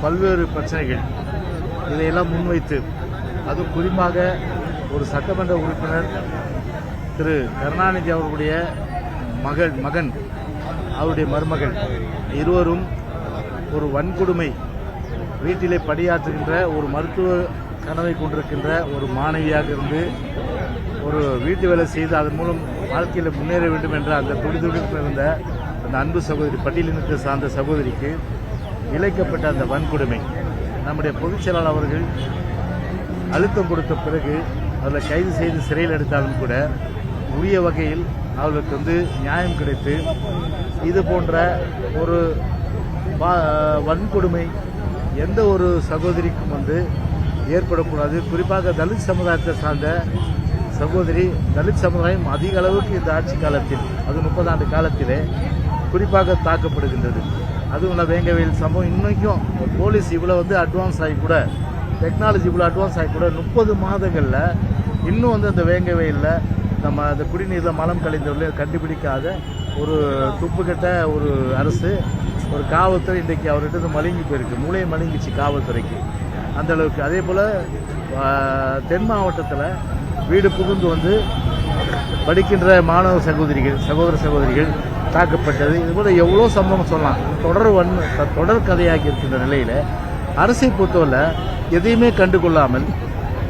பல்வேறு பிரச்சனைகள் இதையெல்லாம் முன்வைத்து அது குறிப்பாக ஒரு சட்டமன்ற உறுப்பினர் திரு கருணாநிதி அவர்களுடைய மகன் அவருடைய மருமகள் இருவரும் ஒரு வன்கொடுமை வீட்டிலே பணியாற்றுகின்ற ஒரு மருத்துவ கனவை கொண்டிருக்கின்ற ஒரு மாணவியாக இருந்து ஒரு வீட்டு வேலை செய்து அதன் மூலம் வாழ்க்கையில் முன்னேற வேண்டும் என்ற அந்த துடிதுடிப்பு இருந்த அந்த அன்பு சகோதரி பட்டியலினத்தை சார்ந்த சகோதரிக்கு இழைக்கப்பட்ட அந்த வன்கொடுமை நம்முடைய பொதுச் செயலாளர் அவர்கள் அழுத்தம் கொடுத்த பிறகு அவர்களை கைது செய்து சிறையில் எடுத்தாலும் கூட உரிய வகையில் அவர்களுக்கு நியாயம் கிடைத்து இது போன்ற ஒரு வன்கொடுமை எந்த ஒரு சகோதரிக்கும் ஏற்படக்கூடாது. குறிப்பாக தலித் சமுதாயத்தை சார்ந்த சகோதரி, தலித் சமுதாயம் அதிக அளவுக்கு இந்த ஆட்சி காலத்தில், அது 30 ஆண்டு காலத்திலே குறிப்பாக தாக்கப்படுகின்றது. அதுவும் வேங்கவேல் சம்பவம் இன்னைக்கும் போலீஸ் இவ்வளோ அட்வான்ஸ் ஆகி கூட, டெக்னாலஜி இவ்வளோ அட்வான்ஸ் ஆகி கூட 30 மாதங்களில் இன்னும் அந்த வேங்கவேலில் நம்ம அந்த குடிநீரில் மலம் கழிந்தவர்களே கண்டுபிடிக்காத ஒரு துப்புக்கட்ட ஒரு அரசு, ஒரு காவல்துறை இன்றைக்கு அவர்கிட்ட மழுங்கி போயிருக்கு, மூளையை மழுங்கிச்சு காவல்துறைக்கு அந்த அளவுக்கு. அதே போல் தென் மாவட்டத்தில் வீடு புகுந்து படிக்கின்ற மாணவ சகோதர சகோதரிகள் தாக்கப்பட்டது. இதுபோல் எவ்வளோ சம்பவம் சொல்லலாம். தொடர் கதையாகி இருக்கின்ற நிலையில் அரசை பொறுத்தவரை எதையுமே கண்டுகொள்ளாமல்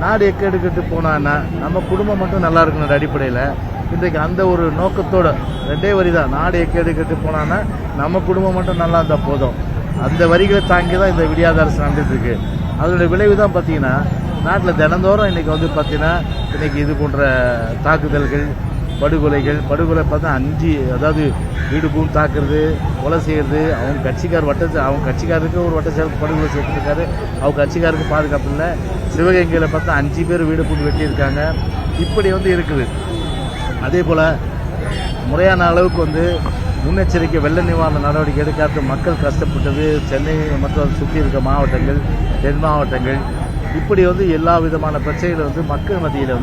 நாடு எக்கெடுக்கிட்டு போனான்னா நம்ம குடும்பம் மட்டும் நல்லா இருக்கணும் அடிப்படையில் இன்றைக்கு அந்த ஒரு நோக்கத்தோட 2 வரி தான், நாடு எக்கெடுக்கிட்டு போனான்னா நம்ம குடும்பம் மட்டும் நல்லா இருந்தால் போதும், அந்த வரிகளை தாங்கி தான் இந்த விடியாத அரசு நடந்துட்டு இருக்கு. அதனுடைய விளைவு தான் பார்த்தீங்கன்னா நாட்டில் தினந்தோறும் இன்றைக்கி பார்த்தீங்கன்னா இன்றைக்கி இது போன்ற தாக்குதல்கள், படுகொலை பார்த்தா 5, அதாவது வீடு பூம் தாக்குறது, கொலை செய்கிறது. அவங்க கட்சிக்காரருக்கு ஒரு வட்ட சேர்த்து படுகொலை செய்திருக்காரு, அவங்க கட்சிக்காருக்கு பாதுகாப்பு இல்லை. சிவகங்கையில் பார்த்தா 5 பேர் வீடு பூண்டு வெட்டியிருக்காங்க. இப்படி இருக்குது. அதே போல் முறையான அளவுக்கு முன்னெச்சரிக்கை வெள்ள நிவாரண நடவடிக்கை எடுக்காத மக்கள் கஷ்டப்பட்டது. சென்னை மற்றும் சுற்றி இருக்க மாவட்டங்கள், தென் மாவட்டங்கள், இப்படி எல்லா விதமான பிரச்சனைகள் மக்கள் மத்தியில்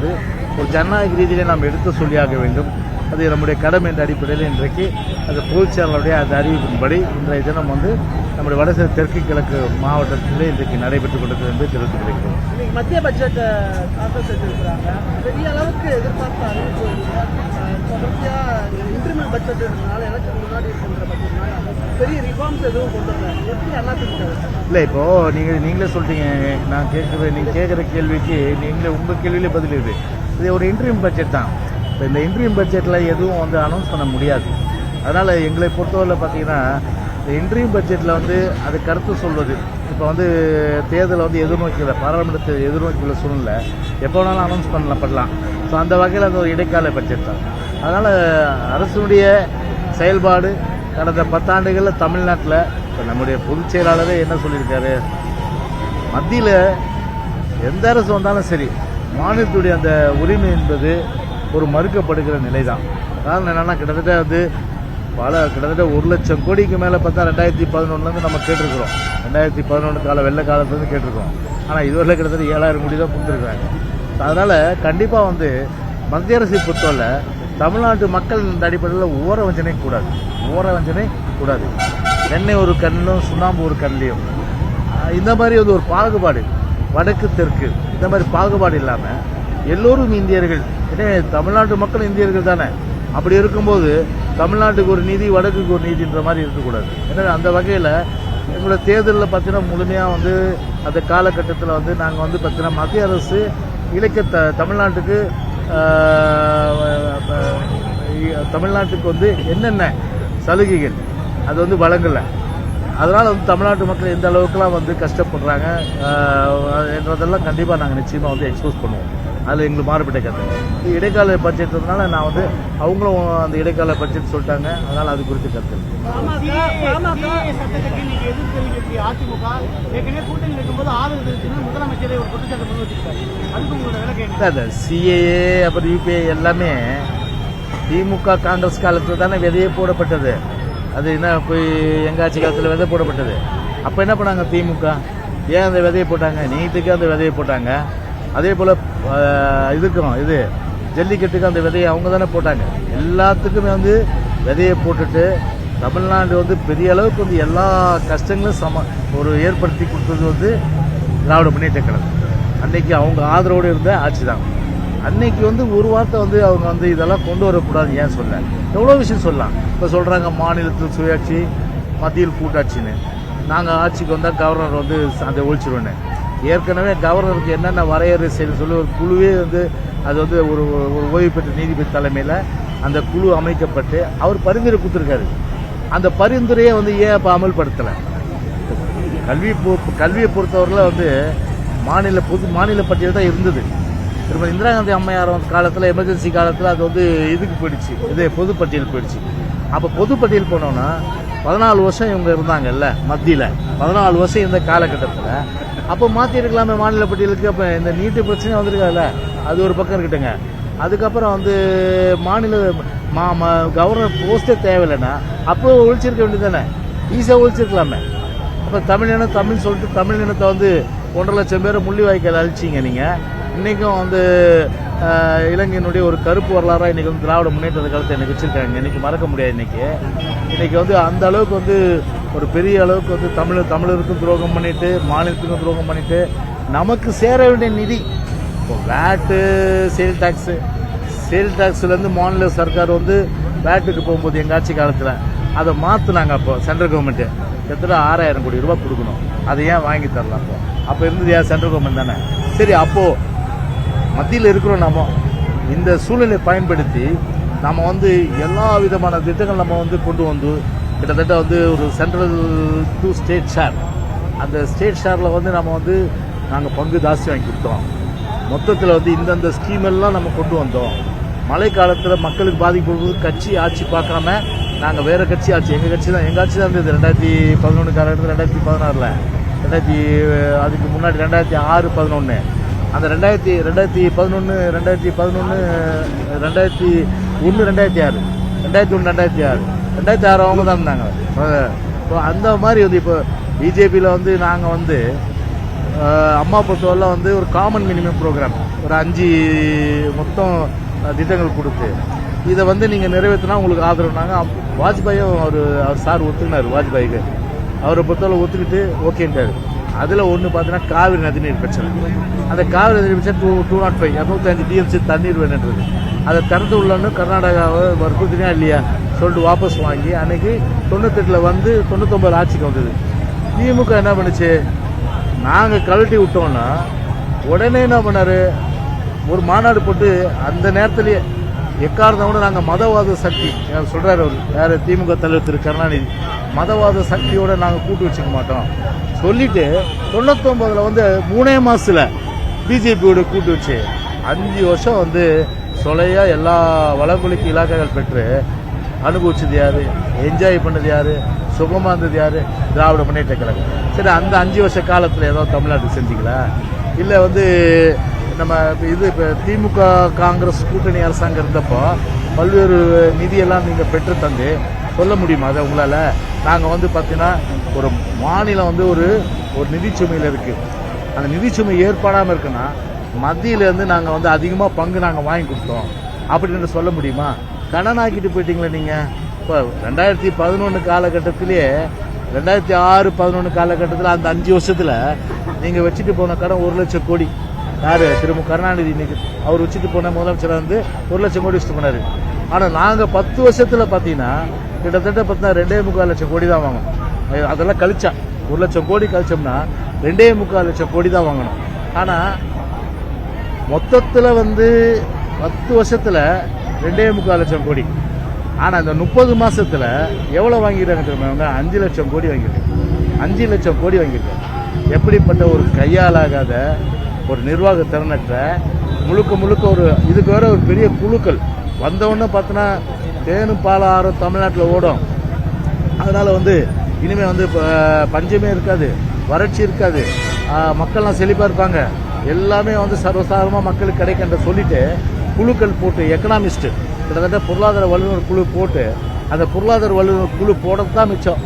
ஒரு ஜனநாயக ரீதியிலே நாம் எடுத்து சொல்லியாக வேண்டும். அது நம்முடைய கடமை என்ற அடிப்படையில் இன்றைக்கு அந்த பொதுச் செயலாளருடைய அந்த அறிவிப்பின்படி இன்றைய தினம் நம்முடைய வடசென்னை தெற்கு கிழக்கு மாவட்டத்திலே இன்றைக்கு நடைபெற்றுக் கொண்டிருக்கிறது என்று தெரிவித்துக் கொள்கிறோம். மத்திய பட்ஜெட்டை தாக்கல் செய்திருக்கிறாங்க. பெரிய அளவுக்கு எதிர்பார்த்த அறிவிப்பு இன்க்ரிமெண்ட் பட்ஜெட்னால எலெக்ஷன் முன்னாடி இருக்கின்ற பட்ஜெட்னால பெரிய ரிஃபார்ம்ஸ் எதுவும் கொண்டு வந்தாங்க. எப்படி எல்லாத்துக்கும் இல்லை, இப்போது நீங்களே சொல்லிட்டீங்க. நீங்கள் கேட்குற கேள்விக்கு உங்கள் கேள்வியிலே பதில் இது ஒரு இன்ட்ரீம் பட்ஜெட் தான். இப்போ இந்த இன்ட்ரீம் பட்ஜெட்டில் எதுவும் அனௌன்ஸ் பண்ண முடியாது. அதனால் எங்களை பொறுத்தவரை பார்த்தீங்கன்னா இந்த இன்ட்ரீம் பட்ஜெட்டில் அது கருத்து சொல்வது, இப்போ தேர்தலை எதிர்நோக்கியுள்ள பாராளுமன்றத்தை எதிர்நோக்கியுள்ள சூழ்நிலை எப்போ வேணாலும் அனௌன்ஸ் பண்ணலாம். ஸோ அந்த வகையில் அது ஒரு இடைக்கால பட்ஜெட் தான். அதனால் அரசுடைய செயல்பாடு கடந்த 10 ஆண்டுகளில் தமிழ்நாட்டில் இப்போ நம்முடைய பொதுச் செயலாளரே என்ன சொல்லியிருக்காரு, மத்தியில் எந்த அரசு வந்தாலும் சரி மாநிலத்துடைய அந்த உரிமை என்பது ஒரு மறுக்கப்படுகிற நிலை தான். காரணம் என்னென்னா கிட்டத்தட்ட 1 லட்சம் கோடிக்கு மேலே பார்த்தா 2011 நம்ம கேட்டிருக்கிறோம். 2011 வெள்ள காலத்துலேருந்து கேட்டிருக்கோம். ஆனால் இதுவரை கிட்டத்தட்ட 7000 கோடி தான் கொடுத்துருக்குறாங்க. அதனால் கண்டிப்பாக மத்திய அரசை பொறுத்தவரை தமிழ்நாட்டு மக்கள் அடிப்படையில் ஓர வஞ்சனை கூடாது. எண்ணெய் ஒரு கண்ணிலும் சுண்ணாம்பு ஒரு கண்ணிலையும் இந்த மாதிரி ஒரு பாகுபாடு, வடக்கு தெற்கு இந்த மாதிரி பாகுபாடு இல்லாமல் எல்லோரும் இந்தியர்கள். எனவே தமிழ்நாட்டு மக்கள் இந்தியர்கள் தானே. அப்படி இருக்கும்போது தமிழ்நாட்டுக்கு ஒரு நீதி, வடக்குக்கு ஒரு நீதின்ற மாதிரி இருக்கக்கூடாது. எனவே அந்த வகையில் எங்களோட தேர்தலில் பார்த்தீங்கன்னா முழுமையாக அந்த காலகட்டத்தில் நாங்கள் பார்த்தீங்கன்னா மத்திய அரசு தமிழ்நாட்டுக்கு என்னென்ன சலுகைகள் அது வழங்கலை. அதனால் தமிழ்நாட்டு மக்கள் எந்த அளவுக்குலாம் கஷ்டப்படுறாங்க என்றதெல்லாம் கண்டிப்பாக நாங்கள் நிச்சயமாக எக்ஸ்போஸ் பண்ணுவோம். அதில் எங்களுக்கு மாறுபட்ட கருத்து. இடைக்கால பட்ஜெட்னால நான் அவங்களும் அந்த இடைக்கால பட்ஜெட் சொல்லிட்டாங்க. அதனால் அது குறித்து கருத்து சிஏஏ அப்புறம் யூபிஐ எல்லாமே திமுக காங்கிரஸ் காலத்தில் தானே விதையே போடப்பட்டது. அது என்ன போய் எங்கள் ஆட்சி காலத்தில் விதை போடப்பட்டது. அப்போ என்ன பண்ணாங்க திமுக? ஏன் அந்த விதையை போட்டாங்க? நீட்டுக்கு அந்த விதையை போட்டாங்க. அதே போல் இதுக்கும் ஜல்லிக்கட்டுக்கு அந்த விதையை அவங்க தானே போட்டாங்க. எல்லாத்துக்குமே விதையை போட்டுட்டு தமிழ்நாடு வந்து பெரிய அளவுக்கு வந்து எல்லா கஷ்டங்களும் ஒரு ஏற்படுத்தி கொடுத்தது வந்து திராவிட முன்னேற்ற கழகம். அன்னைக்கு அவங்க ஆதரவோடு இருந்த ஆட்சி தான். அன்னைக்கு வந்து ஒரு வார்த்தை வந்து அவங்க வந்து இதெல்லாம் கொண்டு வரக்கூடாது ஏன் சொல்ல, எவ்வளோ விஷயம் சொல்லலாம். இப்போ சொல்கிறாங்க மாநிலத்தில் சுயாட்சி, மத்தியில் கூட்டாட்சின்னு. நாங்கள் ஆட்சிக்கு வந்தால் கவர்னர் வந்து அதை ஒழிச்சிருவேன்னு. ஏற்கனவே கவர்னருக்கு என்னென்ன வரையறை செய்ய சொல்லி ஒரு குழுவே வந்து அது வந்து ஒரு ஓய்வு பெற்ற நீதிபதி தலைமையில் அந்த குழு அமைக்கப்பட்டு அவர் பரிந்துரை கொடுத்துருக்காரு. அந்த பரிந்துரையை வந்து ஏன் இப்போ அமல்படுத்தலை? கல்வியை பொறுத்தவரையில் வந்து மாநில பட்டியல் தான் இருந்தது. திரும்ப இந்திரா காந்தி அம்மையார் காலத்தில் எமர்ஜென்சி காலத்தில் அது வந்து இதுக்கு போயிடுச்சு, இது பொதுப்பட்டியல் போயிடுச்சு. அப்போ பொதுப்பட்டியல் போனோன்னா 14 வருஷம் இவங்க இருந்தாங்கல்ல மத்தியில், 14 வருஷம் இந்த காலகட்டத்தில் அப்போ மாற்றிருக்கலாமே மாநில பட்டியலுக்கு. அப்போ இந்த நீட்டு பிரச்சனை வந்திருக்காதுல்ல, அது ஒரு பக்கம் இருக்கட்டுங்க. அதுக்கப்புறம் வந்து மாநில கவர்னர் போஸ்டே தேவையில்லைன்னா அப்போ ஒழிச்சிருக்க வேண்டியது தானே, ஈஸியாக ஒழிச்சிருக்கலாமே. அப்போ தமிழ் சொல்லிட்டு தமிழ் இனத்தை வந்து 1.5 லட்சம் பேரை முள்ளி வாய்க்கால் அழிச்சிங்க நீங்கள். இன்றைக்கும் வந்து இலங்கையினுடைய ஒரு கருப்பு வரலாறாக இன்றைக்கி வந்து திராவிட முன்னேற்ற கழகத்தை எனக்கு வச்சுருக்காங்க. இன்றைக்கி மறக்க முடியாது. இன்றைக்கி வந்து அந்த அளவுக்கு வந்து ஒரு பெரிய அளவுக்கு வந்து தமிழருக்கும் துரோகம் பண்ணிவிட்டு, மாநிலத்துக்கும் துரோகம் பண்ணிவிட்டு, நமக்கு சேர வேண்டிய நிதி இப்போ வேட்டு, சேல் டாக்ஸ்லேருந்து மாநில சர்க்கார் வந்து வேட்டுக்கு போகும்போது எங்கள் ஆட்சி காலத்தில் அதை மாற்றினாங்க. அப்போ சென்ட்ரல் கவர்மெண்ட்டு கிட்டத்தட்ட 6000 கோடி ரூபாய் கொடுக்கணும். அதை ஏன் வாங்கி தரலாம்? அப்போ இருந்தது யார்? சென்ட்ரல் கவர்மெண்ட் தானே. சரி, அப்போது மத்தியில் இருக்கிறோம். நம்ம இந்த சூழ்நிலையை பயன்படுத்தி நம்ம வந்து எல்லா விதமான திட்டங்கள் நம்ம வந்து கொண்டு வந்து கிட்டத்தட்ட வந்து ஒரு சென்ட்ரல் டு ஸ்டேட் ஷேர், அந்த ஸ்டேட் ஷேரில் வந்து நம்ம வந்து நாங்கள் பங்கு ஜாஸ்தி வாங்கி கொடுத்தோம். மொத்தத்தில் வந்து இந்தந்த ஸ்கீம் எல்லாம் நம்ம கொண்டு வந்தோம். மழை காலத்தில் மக்களுக்கு பாதிப்பு கட்சி ஆட்சி பார்க்காம நாங்கள் வேறு கட்சி ஆட்சி, எங்கள் ஆட்சி தான் இருந்தது. 2011 காலகட்டத்தில் 2016 அதுக்கு முன்னாடி 2006, 2011 அந்த 2011, 2006 அவங்க தான் இருந்தாங்க. இப்போ அந்த மாதிரி வந்து இப்போ பிஜேபியில் வந்து நாங்கள் வந்து அம்மா பொறுத்தவரை வந்து ஒரு காமன் மினிமம் ப்ரோக்ராம் ஒரு 5 மொத்தம் திட்டங்கள் கொடுத்து இதை வந்து நீங்கள் நிறைவேற்றினா உங்களுக்கு ஆதரவுனாங்க. வாஜ்பாயும் அவர் சார் ஒத்துக்கினார். வாஜ்பாய்க்கு அவரை பொறுத்தவரை ஒத்துக்கிட்டு ஓகேன்ட்டார். அதில் ஒன்று பார்த்தீங்கன்னா காவிரி நதிநீர் பிரச்சனை. அந்த காவிரி நதிநீர் பிரச்சனை 205 205 டிஎம்சி தண்ணீர் வேணுன்றது அதை திறந்து உள்ளன்னு கர்நாடகாவை வற்புறுத்தினா இல்லையா சொல்லிட்டு வாபஸ் வாங்கி அன்னைக்கு 98 வந்து 99 ஆட்சிக்கு வந்தது. திமுக என்ன பண்ணுச்சு? நாங்கள் கழட்டி விட்டோம்னா உடனே என்ன பண்ணார்? ஒரு மாநாடு போட்டு அந்த நேரத்திலேயே எக்காரணத்தோட நாங்கள் மதவாத சக்தி சொல்கிறார் அவர் யார்? திமுக தலைவர் திரு கருணாநிதி. மதவாத சக்தியோட நாங்கள் கூட்டு வச்சுக்க மாட்டோம் சொல்லிட்டு 99 வந்து 3 மாசத்துல பிஜேபியோட கூட்டு வச்சு 5 வருஷம் வந்து சொலையா எல்லா வளங்குலிக்கு இலாக்காக்கள் பெற்று அனுபவிச்சது யாரு? என்ஜாய் பண்ணது யாரு? சுகமா இருந்தது யாரு? திராவிட முன்னேற்ற கழகம். சரி, அந்த 5 வருஷ காலத்தில் ஏதோ தமிழ்நாட்டுக்கு செஞ்சீங்களா? இல்லை வந்து நம்ம இது இப்போ திமுக காங்கிரஸ் கூட்டணி அரசாங்கம் இருந்தப்போ பல்வேறு நிதியெல்லாம் நீங்கள் பெற்று தந்து சொல்ல முடியுமா? அதை உங்களால்? நாங்கள் வந்து பார்த்தீங்கன்னா ஒரு மாநிலம் வந்து ஒரு நிதிச்சுமையில் இருக்குது. அந்த நிதிச்சுமை ஏற்படாமல் இருக்குன்னா மத்தியிலேருந்து நாங்கள் வந்து அதிகமாக பங்கு நாங்கள் வாங்கி கொடுத்தோம் அப்படின்னு சொல்ல முடியுமா? கடனாக்கிட்டு போயிட்டீங்களே நீங்கள். இப்போ 2011 காலகட்டத்திலேயே 2006-11 காலகட்டத்தில் அந்த 5 வருஷத்தில் நீங்கள் வச்சுட்டு போன கடன் 1 லட்சம் கோடி. யார்? திரு கருணாநிதி இன்னைக்கு அவர் வச்சுட்டு போன முதலமைச்சர் வந்து 1 லட்சம் கோடி வச்சுட்டு போனார். ஆனால் நாங்கள் 10 வருஷத்தில் பார்த்தீங்கன்னா கிட்டத்தட்ட 2.25 லட்சம் கோடி தான் வாங்கணும். அதெல்லாம் கழிச்சா 1 லட்சம் கோடி கழிச்சோம்னா 2.25 லட்சம் கோடி தான் வாங்கணும். ஆனால் மொத்தத்தில் வந்து 10 வருஷத்தில் 2.25 லட்சம் கோடி. ஆனால் இந்த 30 மாசத்துல எவ்வளோ வாங்கிடுறாங்க தெரியுமா? 5 லட்சம் கோடி வாங்கியிருக்காங்க. 5 லட்சம் கோடி வாங்கியிருக்காங்க. எப்படிப்பட்ட ஒரு கையாலாகாத ஒரு நிர்வாக திறனற்ற முழுக்க ஒரு இதுக்கு வேற ஒரு பெரிய குழுக்கள் வந்தவொன்னே பார்த்தோன்னா தேனும் பாலாறும் தமிழ்நாட்டில் ஓடும். அதனால வந்து இனிமேல் வந்து பஞ்சமே இருக்காது, வறட்சி இருக்காது, மக்கள்லாம் செழிப்பாக இருப்பாங்க, எல்லாமே வந்து சர்வசாதாரணமாக மக்களுக்கு கிடைக்கின்ற சொல்லிட்டு குழுக்கள் போட்டு எக்கனாமிஸ்ட் கிட்டத்தட்ட பொருளாதார வல்லுநர் குழு போட்டு அந்த பொருளாதார வல்லுநர் குழு போடுறது தான் மிச்சம்.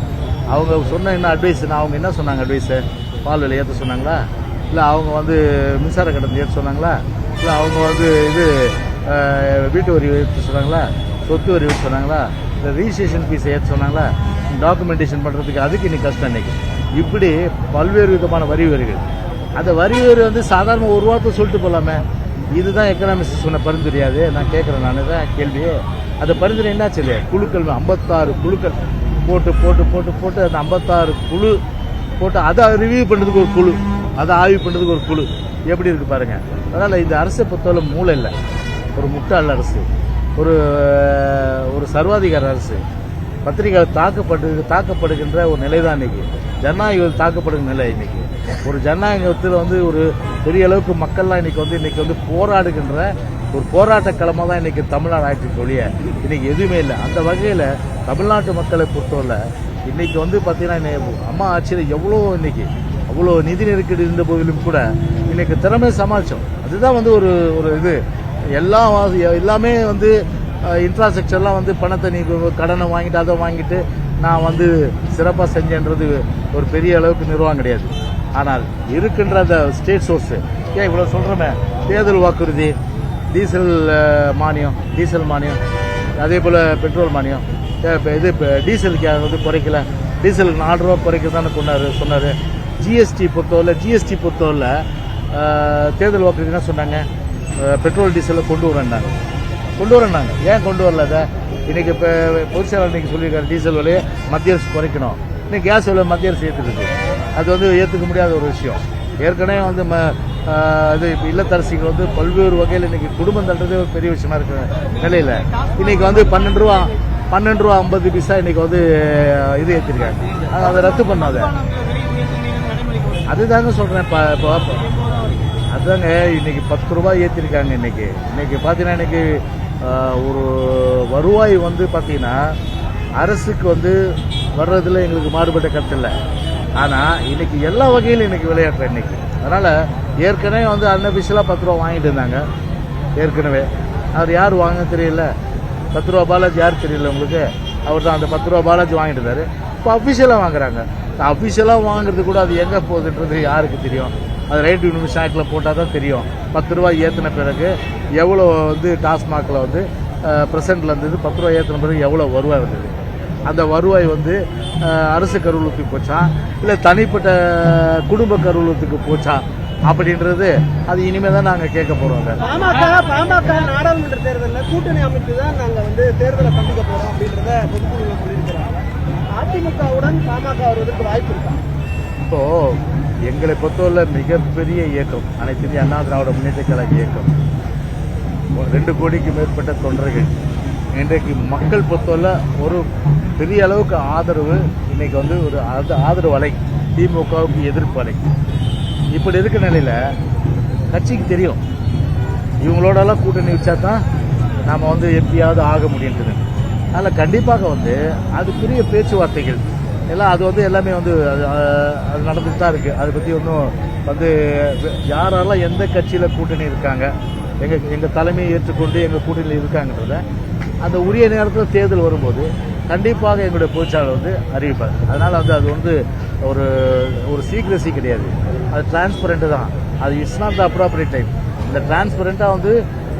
அவங்க சொன்ன என்ன அட்வைஸ்னா அவங்க என்ன சொன்னாங்க? அட்வைஸு பால் விலை ஏற்ற சொன்னாங்களா? இல்லை அவங்க வந்து மின்சார கட்டணத்தை ஏற்ற சொன்னாங்களா? இல்லை அவங்க வந்து இது வீட்டு வரி ஏற்ற சொன்னாங்களா? சொத்து வரி ஏற்ற சொன்னாங்களா? இல்லை ரிஜிஸ்ட்ரேஷன் ஃபீஸை ஏற்ற சொன்னாங்களா? டாக்குமெண்டேஷன் பண்ணுறதுக்கு அதுக்கு இன்னைக்கு கஷ்டம் இன்னைக்கு. இப்படி பல்வேறு விதமான வரி வரிகள். அந்த வரி வரி வந்து சாதாரண ஒரு வார்த்தை சொல்லிட்டு போகலாமே. இதுதான் எக்கனாமிக்ஸ் சொன்ன பரிந்துரையாது. நான் கேட்குறேன், நான் தான் கேள்வியே. அந்த பரிந்துரை என்னாச்சு இல்லையா, குழுக்கள் 56 குழுக்கள் போட்டு போட்டு போட்டு போட்டு அந்த 56 குழு போட்டு அதை ரிவ்யூ பண்ணுறதுக்கு ஒரு குழு, அதை ஆய்வு பண்ணுறதுக்கு ஒரு குழு. எப்படி இருக்கு பாருங்க. அதனால் இந்த அரசை பொறுத்தவரை மூளை இல்லை, ஒரு முட்டாள் அரசு, ஒரு ஒரு சர்வாதிகார அரசு. பத்திரிகைகள் தாக்கப்படுகின்ற ஒரு நிலை தான் இன்னைக்கு. ஜனநாயகம் தாக்கப்படுகிற நிலை இன்னைக்கு. ஒரு ஜனநாயகத்தில் வந்து ஒரு பெரிய அளவுக்கு மக்கள்லாம் இன்னைக்கு வந்து போராடுகின்ற ஒரு போராட்ட களமாக தான் இன்னைக்கு தமிழ்நாடு ஆயிடுச்சு ஒழிய இன்னைக்கு எதுவுமே இல்லை. அந்த வகையில் தமிழ்நாட்டு மக்களை பொறுத்தவரை இன்னைக்கு வந்து பார்த்தீங்கன்னா அம்மா ஆட்சியில் எவ்வளோ இன்னைக்கு அவ்வளோ நிதி நெருக்கடி இருந்த போதிலும் கூட இன்னைக்கு திறமை சமாளித்தோம். அதுதான் வந்து ஒரு இது எல்லாமே வந்து இன்ஃப்ராஸ்ட்ரக்சர்லாம் வந்து பணத்தை நீ கடனை வாங்கிட்டு அதை வாங்கிட்டு நான் வந்து சிறப்பாக செஞ்சேன்றது ஒரு பெரிய அளவுக்கு நிர்வாகம் கிடையாது. ஆனால் இருக்கின்ற அந்த ஸ்டேட் சோர்ஸு ஏன் இவ்வளோ சொல்கிறோமே, தேர்தல் வாக்குறுதி, டீசல் மானியம், அதே போல் பெட்ரோல் மானியம், இது டீசலுக்கு வந்து குறைக்கல, டீசலுக்கு 4 ரூபா குறைக்கிறதான்னு சொன்னார். ஜிஎஸ்டி பொறுத்தவரை தேர்தல் வாக்குறுதி என்ன சொன்னாங்க, பெட்ரோல் டீசலில் கொண்டு வரேன்னாங்க. ஏன் கொண்டு வரல? அதை இன்னைக்கு இப்போ பொதுச் செயலாளர் இன்னைக்கு சொல்லியிருக்காரு, டீசல் விலையை மத்திய அரசு குறைக்கணும். இன்னைக்கு கேஸ் விலை மத்திய அரசு ஏற்றுக்குது. அது வந்து ஏற்றுக்க முடியாத ஒரு விஷயம். ஏற்கனவே வந்து இது இல்லத்தரசிகள் வந்து பல்வேறு வகையில் இன்னைக்கு குடும்பம் தள்ளுறதே ஒரு பெரிய விஷயமா இருக்கிற நிலையில் இன்னைக்கு வந்து 12 ரூபா 50 பைசா இன்னைக்கு வந்து இது ஏற்றிருக்காங்க. அதை ரத்து பண்ணாத. அதுதாங்க சொல்றேன். அதுதாங்க இன்னைக்கு 10 ரூபாய் ஏற்றிருக்காங்க. இன்னைக்கு பார்த்தீங்கன்னா இன்னைக்கு ஒரு வருவாய் வந்து பார்த்தீங்கன்னா அரசுக்கு வந்து வர்றதுல எங்களுக்கு மாறுபட்ட கருத்து இல்லை. ஆனால் இன்னைக்கு எல்லா வகையிலும் இன்னைக்கு விளையாடுறேன் இன்னைக்கு. அதனால ஏற்கனவே வந்து அன்அபிஷியலாக 10 ரூபா வாங்கிட்டு இருந்தாங்க. ஏற்கனவே அவர் யார் வாங்க தெரியல. 10 ரூபா பாலாஜி யார் தெரியல உங்களுக்கு. அவர் தான் அந்த 10 ரூபா பாலாஜி வாங்கிட்டு இருந்தாரு. இப்போ அஃபிஷியலாக வாங்குறாங்க. அஃபிஷியலாக வாங்குறது கூட அது எங்கே போகுதுன்றது யாருக்கு தெரியும்? அது ரைட் யூனிவர்ஸ் ஆக்டில் போட்டால் தான் தெரியும். 10 ரூபாய் ஏற்றின பிறகு எவ்வளோ வந்து டாஸ்மாகில் வந்து ப்ரெசென்ட்டில் இருந்தது, 10 ரூபாய் ஏற்றின பிறகு எவ்வளோ வருவாய் வந்தது. அந்த வருவாய் வந்து அரசு கருவூலத்துக்கு போச்சா இல்லை தனிப்பட்ட குடும்ப கருவூலத்துக்கு போச்சா அப்படின்றது அது இனிமே தான் நாங்கள் கேட்க போகிறோம். பாமக நாடாளுமன்ற தேர்தலில் கூட்டணி அமைப்பு தான் நாங்கள் வந்து தேர்தலை சந்திக்க போகிறோம் அப்படின்றத பொதுக்குழுவில் சொல்லியிருக்கிறாங்க. அதிமுகவுடன் பாமக வருவதற்கு வாய்ப்பு இருக்கா? இப்போ எங்களை பொறுத்தவரை மிகப்பெரிய இயக்கம் அனைத்து இந்திய அண்ணா திராவிட முன்னேற்ற கழக இயக்கம். 2 கோடிக்கு மேற்பட்ட தொண்டர்கள். இன்றைக்கு மக்கள் பொறுத்தவரை ஒரு பெரிய அளவுக்கு ஆதரவு இன்னைக்கு வந்து ஒரு ஆதரவு அலை, திமுகவுக்கு எதிர்ப்பு அலை. இப்படி இருக்க நிலையில கட்சிக்கு தெரியும் இவங்களோடலாம் கூட்டணி வச்சா தான் நாம் வந்து எப்படியாவது ஆக முடியுன்றது. அதில் கண்டிப்பாக வந்து அதுக்குரிய பேச்சுவார்த்தைகள் எல்லாம் அது வந்து எல்லாமே வந்து அது நடந்துட்டு தான் இருக்குது. அதை பற்றி ஒன்றும் வந்து யாரெல்லாம் எந்த கட்சியில் கூட்டணி இருக்காங்க, எங்கள் தலைமையை ஏற்றுக்கொண்டு எங்கள் கூட்டணியில் இருக்காங்கன்றத அந்த உரிய நேரத்தில் தேர்தல் வரும்போது கண்டிப்பாக எங்களுடைய பொதுச்சாளர் வந்து அறிவிப்பார். அதனால் வந்து அது வந்து ஒரு சீக்ரெசி கிடையாது, அது டிரான்ஸ்பரண்ட்டு தான். அது it's not the appropriate time. இந்த டிரான்ஸ்பரண்ட்டாக வந்து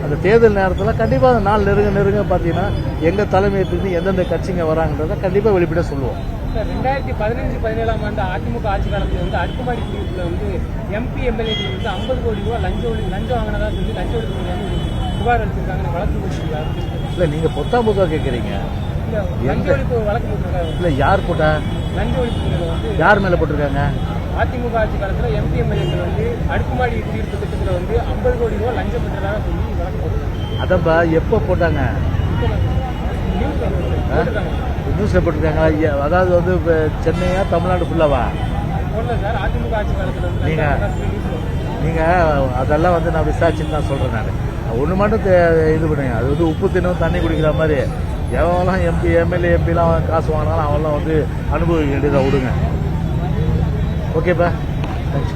அந்த தேர்தல் நேரத்தில் கண்டிப்பாக நாள் நெருங்க பார்த்தீங்கன்னா எங்கள் தலைமையத்துக்கு எந்தெந்த கட்சிங்க வராங்கன்றதை கண்டிப்பாக வெளிப்படையாக சொல்லுவோம். 2015-17ஆம் ஆண்டு அதிமுக ஆட்சி காலத்தில் வந்து அடுக்குமாடி குடியிருப்பில் வந்து எம்பி எம்எல்ஏக்கள் வந்து 50 கோடி ரூபாய் லஞ்சம் வாங்கினதா சொல்லி லஞ்ச ஒழிப்பு புகார் அளிச்சிருக்காங்க. வழக்கு போட்டுருக்காங்க. இல்லை நீங்கள் பொத்தா கேட்குறீங்க. லஞ்ச ஒழிப்பு வழக்கு போட்டிருக்காங்க. இல்லை யார் போட்டா? லஞ்ச ஒழிப்பு வந்து யார் மேலே போட்டிருக்காங்க? அதிமுக ஆட்சி காலத்தில் எம்பி எம்எல்ஏக்கள் வந்து அடுக்குமாடி குடியிருப்பு திட்டத்தில் வந்து 50 கோடி ரூபாய் லஞ்சம் பெற்றதாக சொல்லி வழக்கு போட்டிருக்காங்க. அதப்பா எப்போ போட்டாங்க? நியூஸ்ல போட்டிருக்காங்களா? அதாவது வந்து சென்னையா தமிழ்நாடு ஃபுல்லாவா? நீங்க அதெல்லாம் வந்து நான் விசாரிச்சுன்னு தான் சொல்றேன். நான் ஒன்று மட்டும் இது பண்ணுங்க, அது வந்து உப்பு தின்னும் தண்ணி குடிக்கிற மாதிரி எவெல்லாம் எம்எல்ஏ எம்பிலாம் காசு வாங்கினாலும் அவெல்லாம் வந்து அனுபவிக்க வேண்டியதை விடுங்க. ஓகேப்பா, தேங்க்ஸ்.